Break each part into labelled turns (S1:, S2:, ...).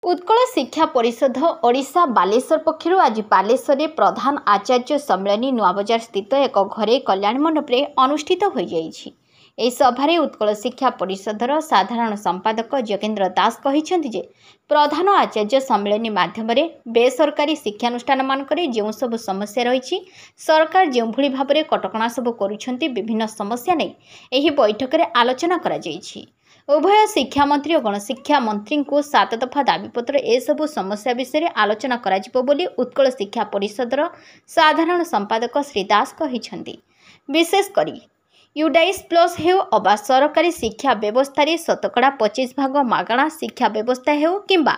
S1: उत्कल शिक्षा परिषद ओडिशा बालेश्वर पक्षर आज बालेश्वर में प्रधान आचार्य सम्मेलन नुआबजार स्थित एक घरे कल्याण मंडप में अनुष्ठित हो जाइछि। एही सभारे उत्कल शिक्षा परिषदर साधारण संपादक जोगेन्द्र दास कहिसेंति जे प्रधान आचार्य सम्मेलन माध्यम बेसरकारी शिक्षानुष्ठान मानकरे जो सब समस्या रही सरकार जो भली भाबरे कटकणा सब करुछंती विभिन्न समस्या नै एही बैठक में आलोचना करा जाइछि। उभय शिक्षा मंत्री और गणशिक्षा मंत्री को 7 दफा दाबीपत्र एसबू समस्या विषय में आलोचना कराजिबो बोली उत्कल शिक्षा परिषदर साधारण संपादक श्री दास कहिसेंति। विशेषकर यूडाइस प्लस हेउ अबा सरकारी शिक्षा व्यवस्था रे 25% मागणा शिक्षा व्यवस्था हेउ किंबा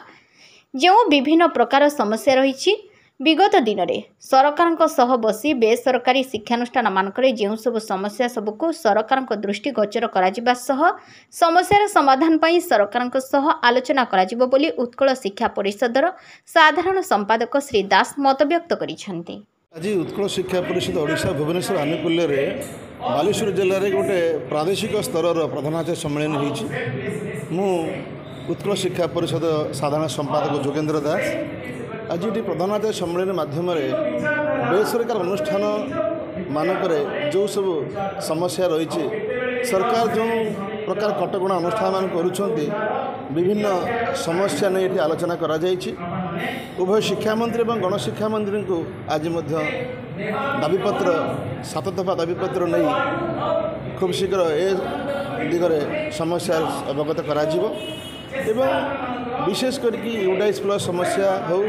S1: जो विभिन्न प्रकार समस्या रही विगत दिन में सरकार बसी बेसरकारी शिक्षानुष्ठान मानकरे जो सब समस्या सबको सरकार दृष्टि गोचर करा समस्यार समाधान पाई सरकार आलोचना करा बोली उत्कल शिक्षा परिषदर साधारण संपादक श्री दास मत व्यक्त करिसेंति।
S2: आज उत्कल शिक्षा परिषद ओडिशा भुवनेश्वर आनुकूल्य बालेश्वर जिले में गोटे प्रादेशिक स्तर प्रधानाचार्य सम्मेलन हो उत्कल शिक्षा परिषद साधारण संपादक जोगेन्द्र दास आज ये प्रधानाचार्य सम्मेलन माध्यम बेसरकार अनुष्ठान मानक जो सब समस्या रही सरकार जो प्रकार कटकणा अनुष्ठान मान करुछंती विभिन्न समस्या नहीं ये आलोचना करा जायछि। उभय शिक्षा मंत्री और गणशिक्षा मंत्री को आज दाबीपत्र 7 दफा दाबीपत्र नहीं खूब शीघ्र ए दिगरे समस्या अवगत करा जिवो एवं विशेष करके यूडाइस प्लस समस्या हो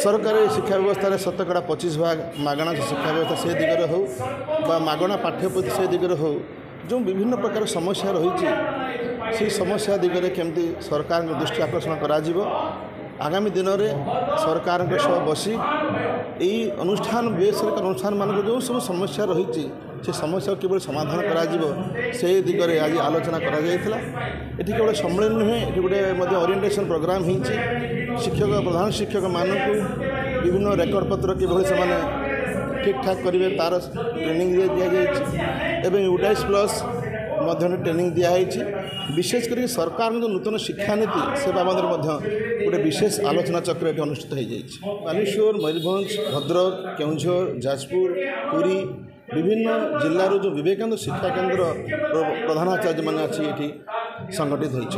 S2: सरकारी शिक्षा व्यवस्था 25% मागणा शिक्षा व्यवस्था से दिगरे हो मागणा पाठ्यपुस्तक से दिगरे हो जो विभिन्न प्रकार समस्या रही से समस्या दिगरे केमती सरकार दृष्टि आकर्षण करा आगामी दिन में सरकार सह बसी यही अनुष्ठान बेसरकार अनुष्ठान मान जो सब समस्या रही से समस्या किभली समाधान करा से दिगरे आज आलोचना करा जायथिला। एठी केवल सम्मेलन नुहे ये गोटे ओरिएंटेशन प्रोग्राम हो शिक्षक प्रधान शिक्षक मानक विभिन्न रेकर्ड पत्र किभली से ठीक ठाक करेंगे तार ट्रेनिंग दि जाए यूडाइस प्लस ट्रेनिंग दिखाई विशेष कर सरकार जो नूतन शिक्षा नीति से बाबद गोटे विशेष आलोचना चक्र ये अनुष्ठित हो जाए। बालेश्वर मयूरभंज भद्रक केउंझर जाजपुर पुरी विभिन्न जिलार जो विवेकानंद शिक्षा केन्द्र प्रधानाचार्य मान अच्छी संगठित होती।